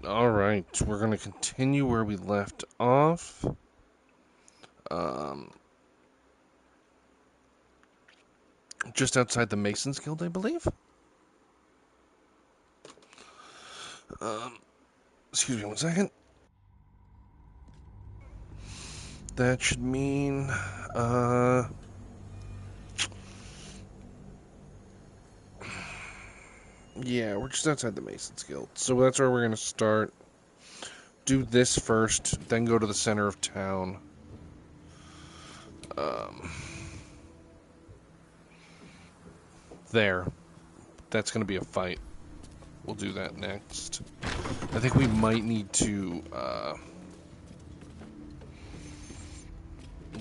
Alright, we're going to continue where we left off. Um, just outside the Masons Guild, I believe. Um, excuse me one second. That should mean, yeah, we're just outside the Masons Guild. So that's where we're going to start. Do this first, then go to the center of town. Um, there. That's going to be a fight. We'll do that next. I think we might need to,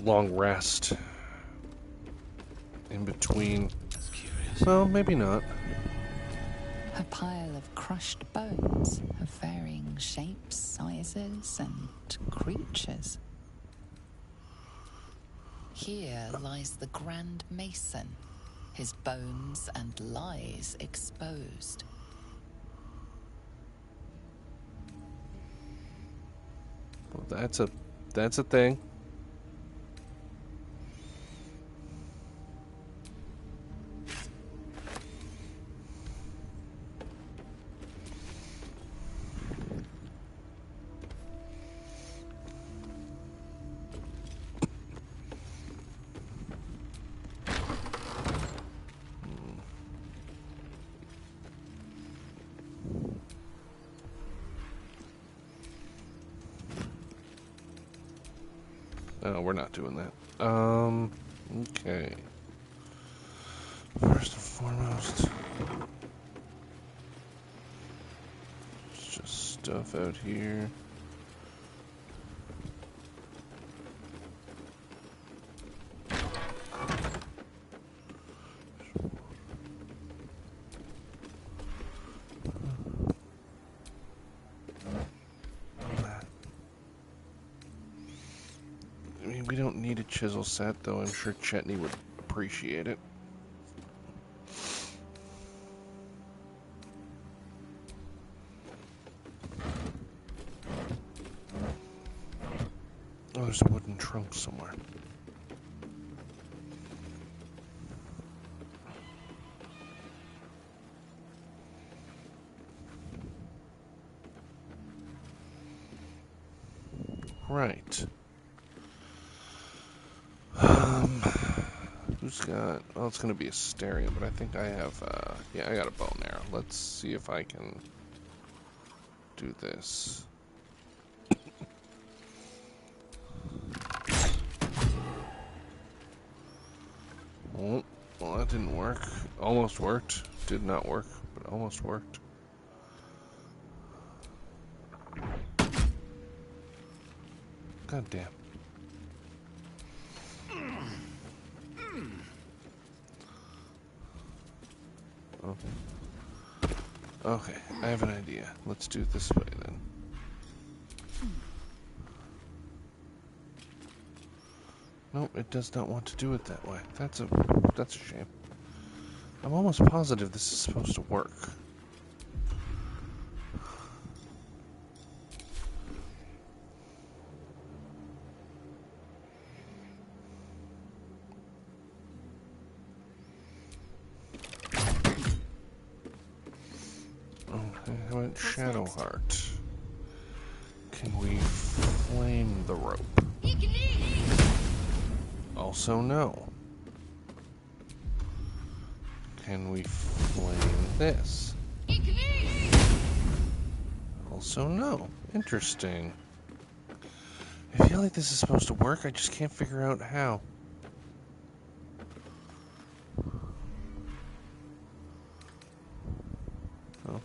long rest in between. That's curious. Well, maybe not. A pile of crushed bones of varying shapes, sizes, and creatures. Here lies the Grand Mason, his bones and lies exposed. Well, that's a thing. No, we're not doing that. Okay. First and foremost, it's just stuff out here. I mean, we don't need a chisel set, though I'm sure Chetney would appreciate it. Oh, there's a wooden trunk somewhere. Right. Who's got... Well, it's going to be a stereo, but I think I have... yeah, I got a bow and arrow. Let's see if I can do this. Oh, well, that didn't work. Almost worked. Did not work, but almost worked. God damn. Okay. Okay, I have an idea. Let's do it this way then. Nope, it does not want to do it that way. That's a shame. I'm almost positive this is supposed to work. Okay, how about Shadow Heart? Can we flame the rope? Also no. Can we flame this? Also no. Interesting. I feel like this is supposed to work, I just can't figure out how. Oh.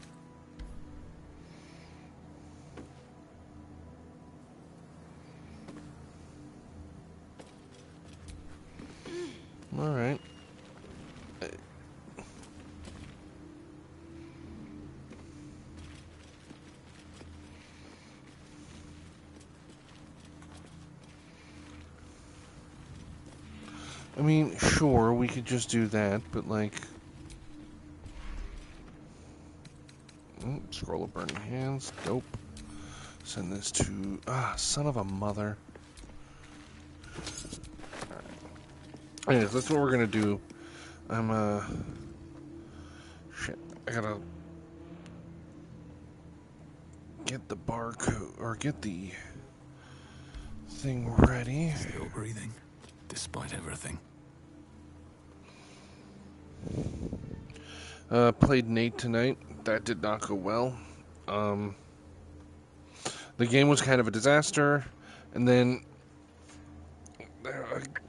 Alright. I mean, sure, we could just do that, but like... Scroll of Burning Hands, nope. Send this to... son of a mother. Anyways, that's what we're gonna do. Shit. I gotta... get the barcode... or get the... thing ready. Still breathing, despite everything. Played Nate tonight. That did not go well. The game was kind of a disaster, and then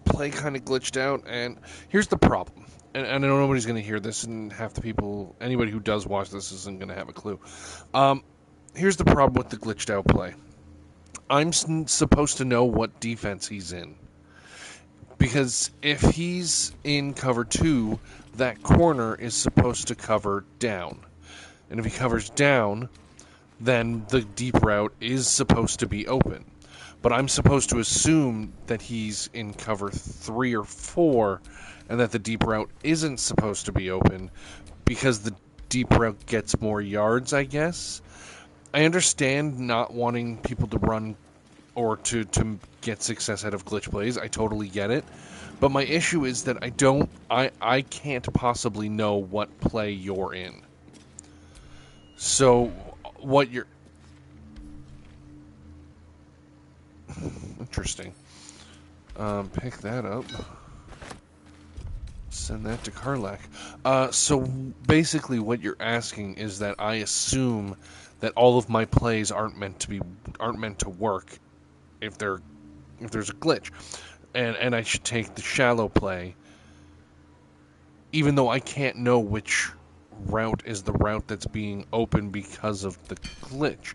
play kind of glitched out, and here's the problem. And I know nobody's going to hear this, and half the people, anybody who does watch this isn't going to have a clue. Here's the problem with the glitched out play. I'm supposed to know what defense he's in. Because if he's in cover 2, that corner is supposed to cover down. And if he covers down, then the deep route is supposed to be open. But I'm supposed to assume that he's in cover 3 or 4, and that the deep route isn't supposed to be open, because the deep route gets more yards, I guess. I understand not wanting people to run or to get success out of glitch plays. I totally get it. But my issue is that I can't possibly know what play you're in. So, what you're... Interesting. Pick that up. Send that to Karlak. So, basically what you're asking is that I assume that all of my plays aren't meant to work if there's a glitch. And I should take the shallow play, even though I can't know which route is the route that's being open because of the glitch.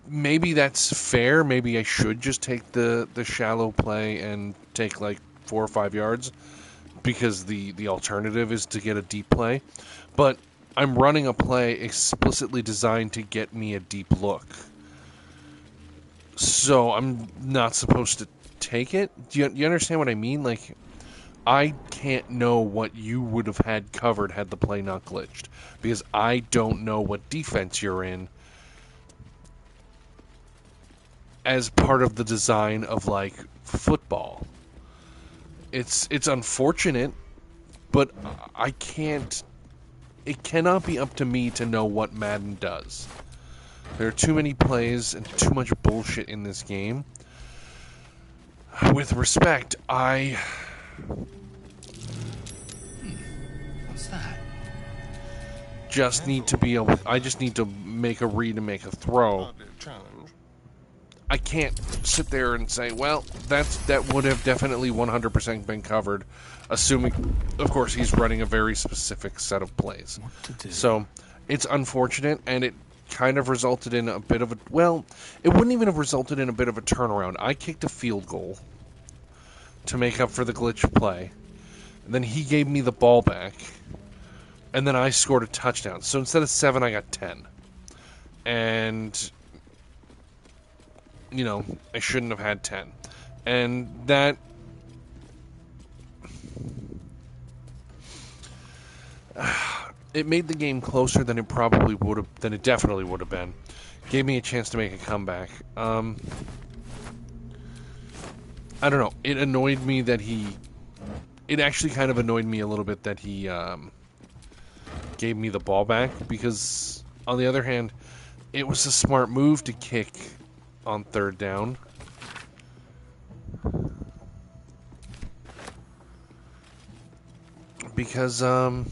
Maybe that's fair. Maybe I should just take the shallow play and take like 4 or 5 yards, because the alternative is to get a deep play. But I'm running a play explicitly designed to get me a deep look. So I'm not supposed to take it? Do you understand what I mean? Like, I can't know what you would have had covered had the play not glitched, because I don't know what defense you're in as part of the design of, like, football. It's unfortunate, but I can't... It cannot be up to me to know what Madden does. There are too many plays and too much bullshit in this game. With respect, What's that? just need to be able... I just need to make a read and make a throw. I can't sit there and say, well, that would have definitely 100% been covered, assuming, of course, he's running a very specific set of plays. So, it's unfortunate, and it kind of resulted in a bit of a... Well, it wouldn't even have resulted in a bit of a turnaround. I kicked a field goal to make up for the glitch play. And then he gave me the ball back, and then I scored a touchdown. So instead of 7, I got 10. And, you know, I shouldn't have had 10. And that... It made the game closer than it probably would have, than it definitely would have been. Gave me a chance to make a comeback. I don't know. It annoyed me that he... It actually kind of annoyed me a little bit that he gave me the ball back, because, on the other hand, it was a smart move to kick on 3rd down. Because, I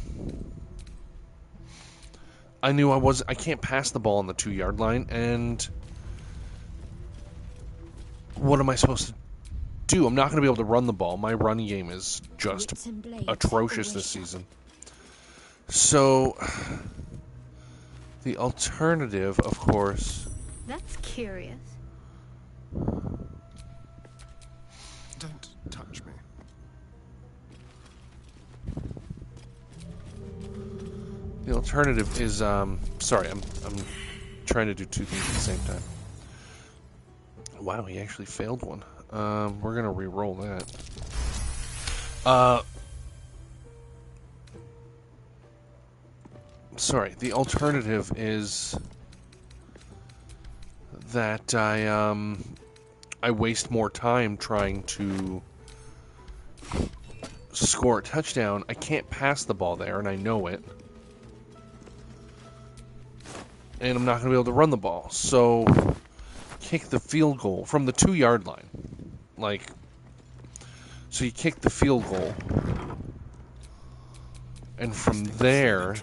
knew I can't pass the ball on the 2-yard line, and what am I supposed to do? I'm not going to be able to run the ball. My running game is just atrocious this season. So, the alternative, of course... That's curious. Don't touch me. The alternative is, sorry, I'm trying to do 2 things at the same time. Wow, he actually failed one. We're gonna re-roll that. Sorry, the alternative is that I waste more time trying to score a touchdown. I can't pass the ball there, and I know it. And I'm not going to be able to run the ball. So, kick the field goal from the 2-yard line. Like, so you kick the field goal. And from there,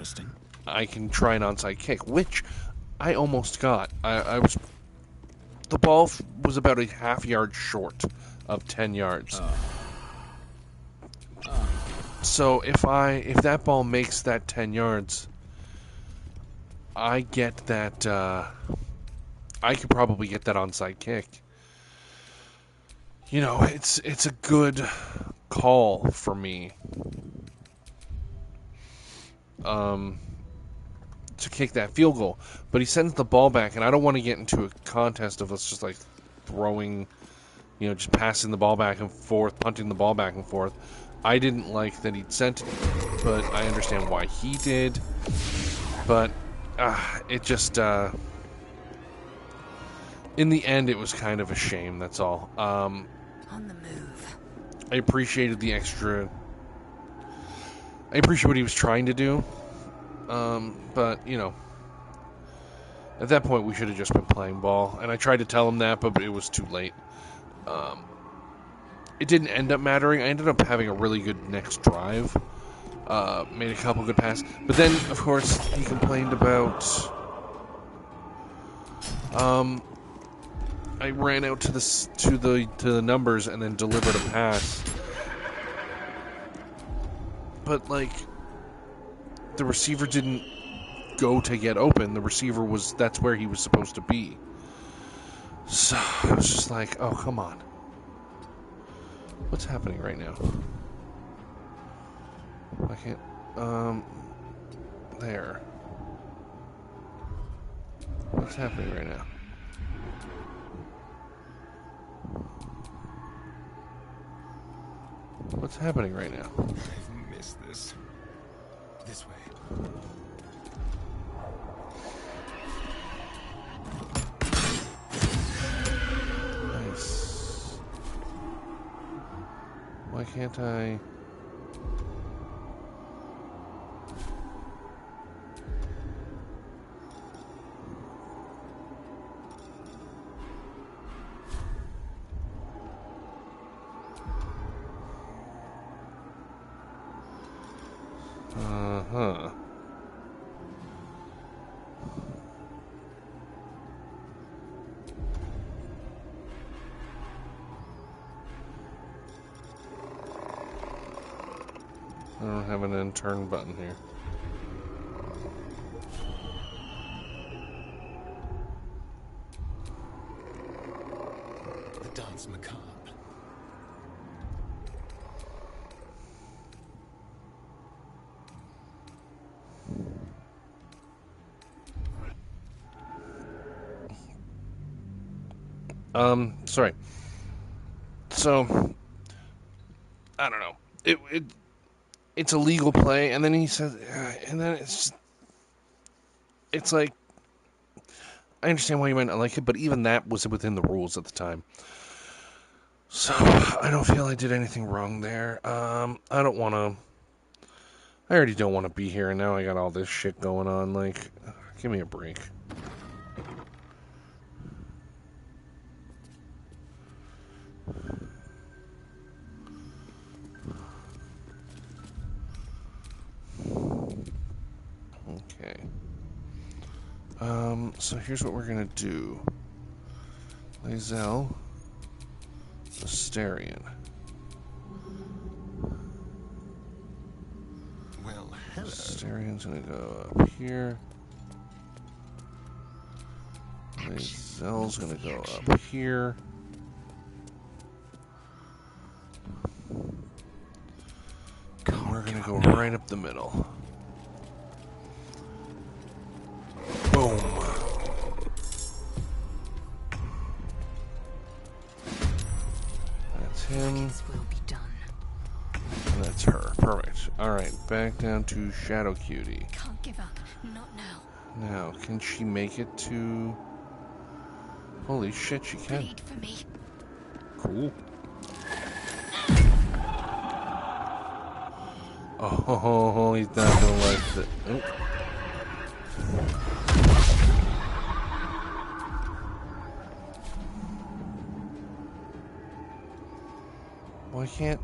I can try an onside kick, which I almost got. The ball was about a half-yard short of 10 yards. So if that ball makes that 10 yards, I get that. I could probably get that onside kick. You know, it's a good call for me. To kick that field goal, but he sends the ball back, and I don't want to get into a contest of us just like throwing, just passing the ball back and forth, punting the ball back and forth. I didn't like that he'd sent it, but I understand why he did. But it just, in the end, it was kind of a shame. That's all. On the move. I appreciated the extra. I appreciate what he was trying to do. But, at that point we should have just been playing ball. And I tried to tell him that, but it was too late. It didn't end up mattering. I ended up having a really good next drive. Made a couple good passes. But then, of course, he complained about... I ran out to the numbers and then delivered a pass. But, like... the receiver didn't go to get open. The receiver that's where he was supposed to be. So I was just like, oh, come on. What's happening right now? I can't, there. What's happening right now? What's happening right now? I've missed this. This way. Nice. Why can't I... Uh-huh. I don't have an end turn button here. The dance macabre. Sorry. So, I don't know. It's a legal play, and then he says, and then it's like, I understand why you might not like it, but even that was within the rules at the time. So, I don't feel I did anything wrong there. I already don't want to be here, and now I got all this shit going on. Like, give me a break. Okay. So here's what we're gonna do. Lae'zel, Astarion. Well, hello. Astarion's gonna go up here. Lae'zel's gonna go up here. And we're gonna go right up the middle. Boom. That's him. Will be done. And that's her. Perfect. Alright, back down to Shadow Cutie. Can't give up. Not now. Now, can she make it to... Holy shit, she can. Bleed for me. Cool. Oh, he's not gonna like that. Oh. Why can't...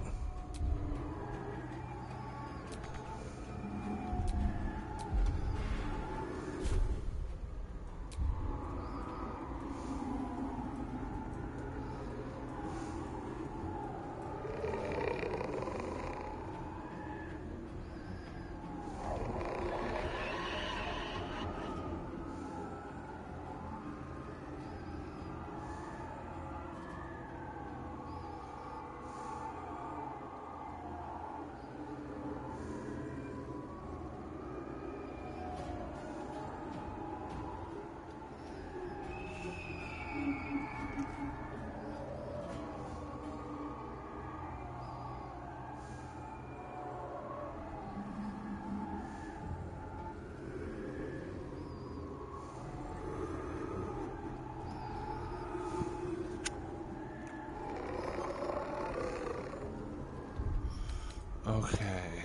Okay,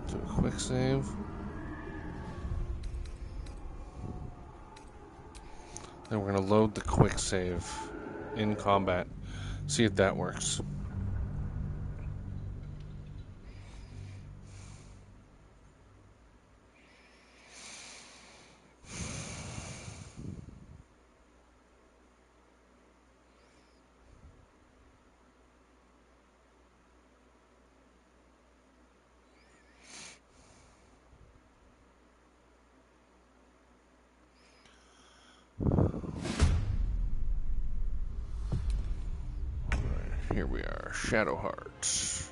do a quick save. Then we're gonna load the quick save in combat. See if that works. Here we are, Shadow Heart.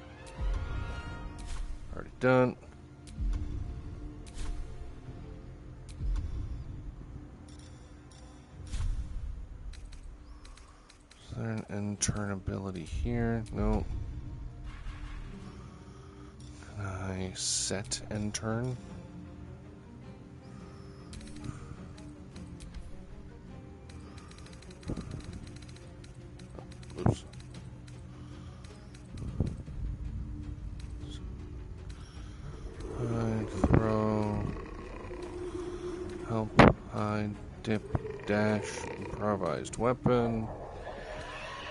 Already done. Is there an end turn ability here? No. Can I set end turn? Oops. Hide, throw, help, hide, dip, dash, improvised weapon,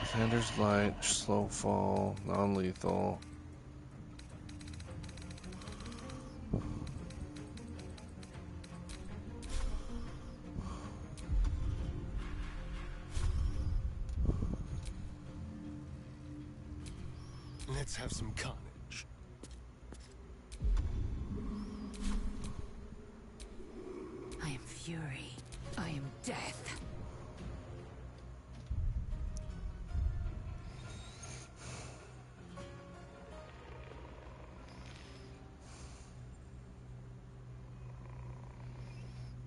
Xander's light, slow fall, non-lethal. Let's have some carnage. I am fury. I am death.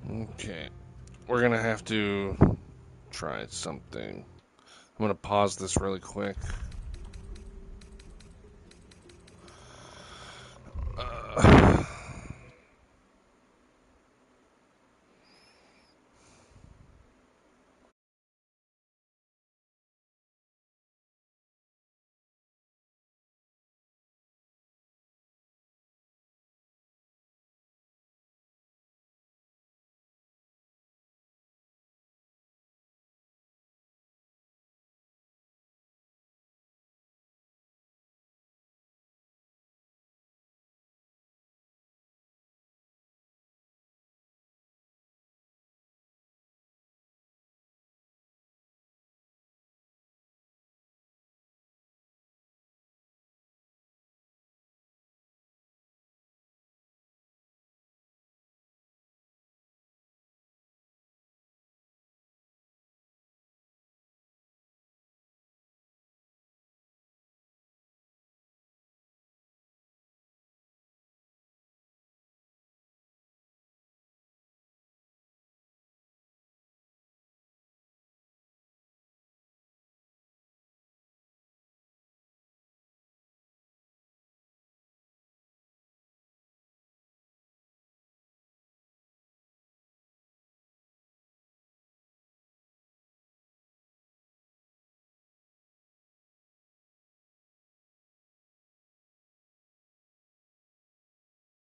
Okay, we're gonna have to try something. I'm gonna pause this really quick.